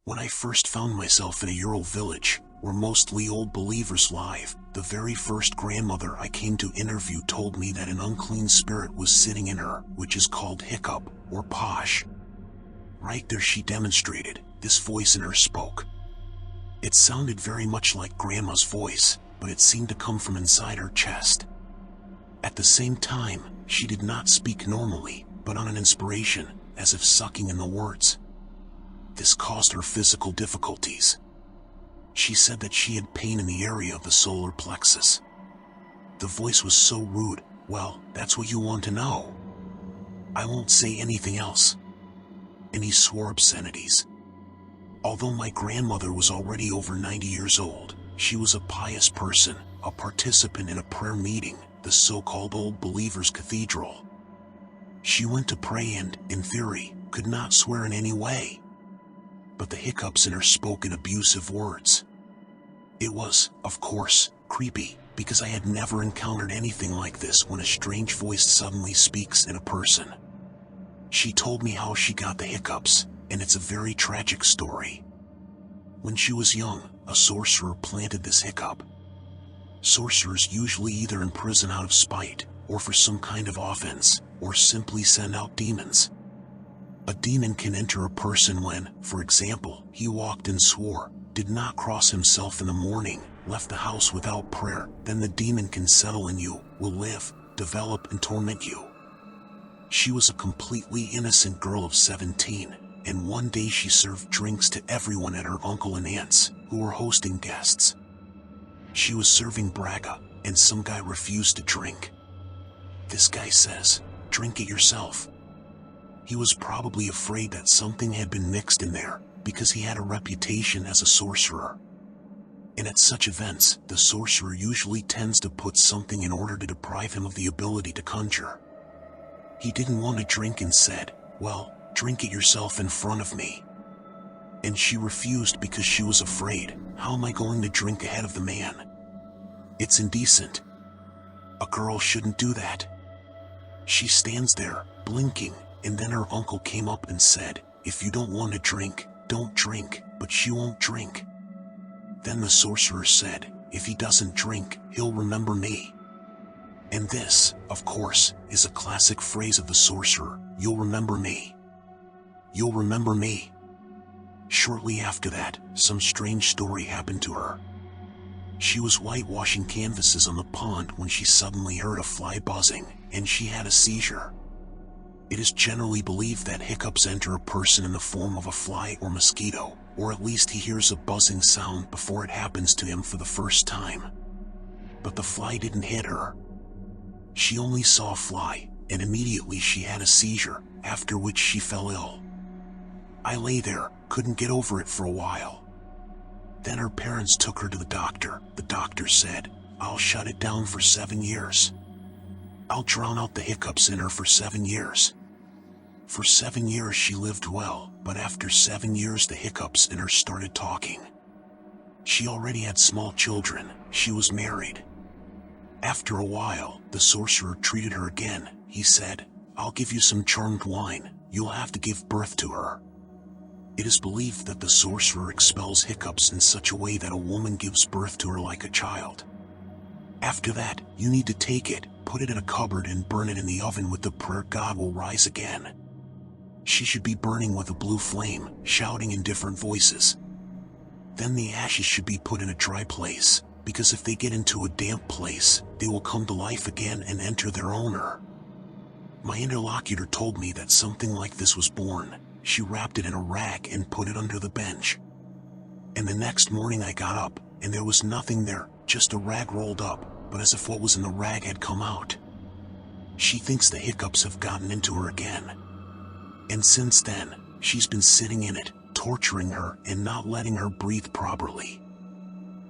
When I first found myself in a rural village, where mostly old believers live, the very first grandmother I came to interview told me that an unclean spirit was sitting in her, which is called hiccup, or posh. Right there she demonstrated, this voice in her spoke. It sounded very much like Grandma's voice, but it seemed to come from inside her chest. At the same time, she did not speak normally, but on an inspiration, as if sucking in the words. This caused her physical difficulties. She said that she had pain in the area of the solar plexus. The voice was so rude. Well, that's what you want to know. I won't say anything else. And he swore obscenities. Although my grandmother was already over 90 years old, she was a pious person, a participant in a prayer meeting, the so-called Old Believers Cathedral. She went to pray and, in theory, could not swear in any way. But the hiccups in her spoke in abusive words. It was, of course, creepy, because I had never encountered anything like this when a strange voice suddenly speaks in a person. She told me how she got the hiccups, and it's a very tragic story. When she was young, a sorcerer planted this hiccup. Sorcerers usually either imprison out of spite, or for some kind of offense, or simply send out demons. A demon can enter a person when, for example, he walked and swore, did not cross himself in the morning, left the house without prayer. Then the demon can settle in you, will live, develop and torment you. She was a completely innocent girl of 17, and one day she served drinks to everyone at her uncle and aunts, who were hosting guests. She was serving Braga, and some guy refused to drink. This guy says, "Drink it yourself." He was probably afraid that something had been mixed in there, because he had a reputation as a sorcerer. And at such events, the sorcerer usually tends to put something in order to deprive him of the ability to conjure. He didn't want to drink and said, "Well, drink it yourself in front of me." And she refused because she was afraid. How am I going to drink ahead of the man? It's indecent. A girl shouldn't do that. She stands there, blinking, and then her uncle came up and said, "If you don't want to drink, don't drink," but she won't drink. Then the sorcerer said, "If he doesn't drink, he'll remember me." And this, of course, is a classic phrase of the sorcerer, "You'll remember me. You'll remember me." Shortly after that, some strange story happened to her. She was whitewashing canvases on the pond when she suddenly heard a fly buzzing, and she had a seizure. It is generally believed that hiccups enter a person in the form of a fly or mosquito, or at least he hears a buzzing sound before it happens to him for the first time. But the fly didn't hit her. She only saw a fly, and immediately she had a seizure, after which she fell ill. I lay there, couldn't get over it for a while. Then her parents took her to the doctor. The doctor said, "I'll shut it down for 7 years. I'll drown out the hiccups in her for 7 years." For 7 years she lived well, but after 7 years the hiccups in her started talking. She already had small children, she was married. After a while, the sorcerer treated her again. He said, "I'll give you some charmed wine, you'll have to give birth to her." It is believed that the sorcerer expels hiccups in such a way that a woman gives birth to her like a child. After that, you need to take it, put it in a cupboard and burn it in the oven with the prayer God will rise again. She should be burning with a blue flame, shouting in different voices. Then the ashes should be put in a dry place, because if they get into a damp place, they will come to life again and enter their owner. My interlocutor told me that something like this was born. She wrapped it in a rag and put it under the bench. And the next morning I got up, and there was nothing there, just a rag rolled up, but as if what was in the rag had come out. She thinks the hiccups have gotten into her again. And since then, she's been sitting in it, torturing her and not letting her breathe properly.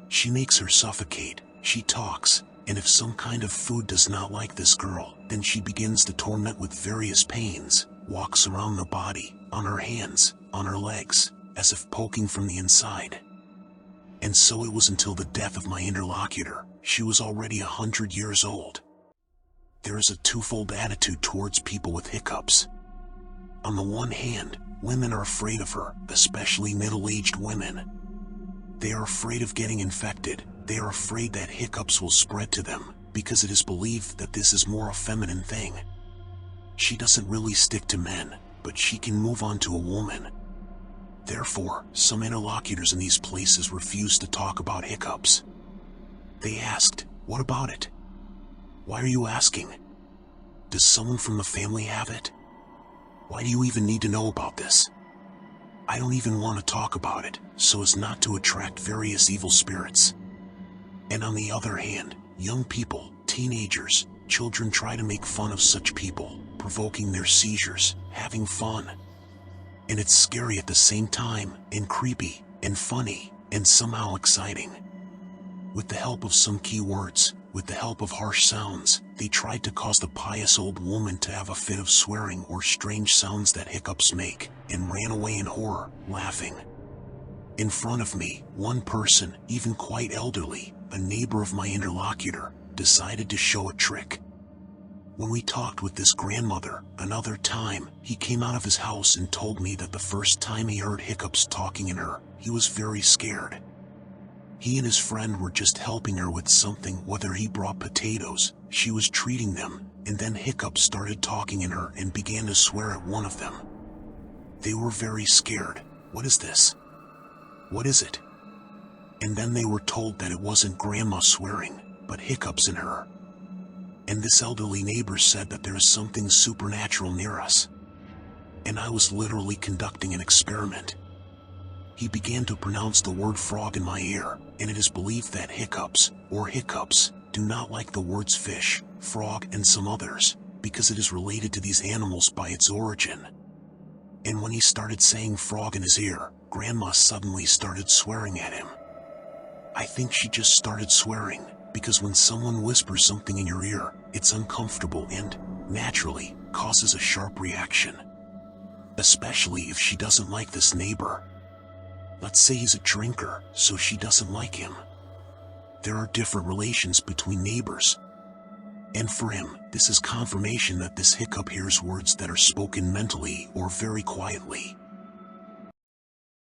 She makes her suffocate, she talks, and if some kind of food does not like this girl, then she begins to torment with various pains, walks around the body, on her hands, on her legs, as if poking from the inside. And so it was until the death of my interlocutor. She was already 100 years old. There is a twofold attitude towards people with hiccups. On the one hand, Women are afraid of her, especially middle-aged women. They are afraid of getting infected. They are afraid that hiccups will spread to them, because it is believed that this is more a feminine thing. She doesn't really stick to men, but she can move on to a woman. Therefore, some interlocutors in these places refuse to talk about hiccups. They asked, "What about it? Why are you asking? Does someone from the family have it? Why do you even need to know about this? I don't even want to talk about it, so as not to attract various evil spirits." And on the other hand, young people, teenagers, children try to make fun of such people, provoking their seizures, having fun. And it's scary at the same time, and creepy, and funny, and somehow exciting. With the help of some keywords, with the help of harsh sounds, they tried to cause the pious old woman to have a fit of swearing or strange sounds that hiccups make, and ran away in horror, laughing. In front of me, one person, even quite elderly, a neighbor of my interlocutor, decided to show a trick. When we talked with this grandmother, another time, he came out of his house and told me that the first time he heard hiccups talking in her, he was very scared. He and his friend were just helping her with something, whether he brought potatoes, she was treating them, and then hiccups started talking in her and began to swear at one of them. They were very scared. What is this? What is it? And then they were told that it wasn't grandma swearing, but hiccups in her. And this elderly neighbor said that there is something supernatural near us. And I was literally conducting an experiment. He began to pronounce the word frog in my ear, and it is believed that hiccups do not like the words fish, frog, and some others, because it is related to these animals by its origin. And when he started saying frog in his ear, Grandma suddenly started swearing at him. I think she just started swearing, because when someone whispers something in your ear, it's uncomfortable and, naturally, causes a sharp reaction. Especially if she doesn't like this neighbor. Let's say he's a drinker, so she doesn't like him. There are different relations between neighbors. And for him, this is confirmation that this hiccup hears words that are spoken mentally or very quietly.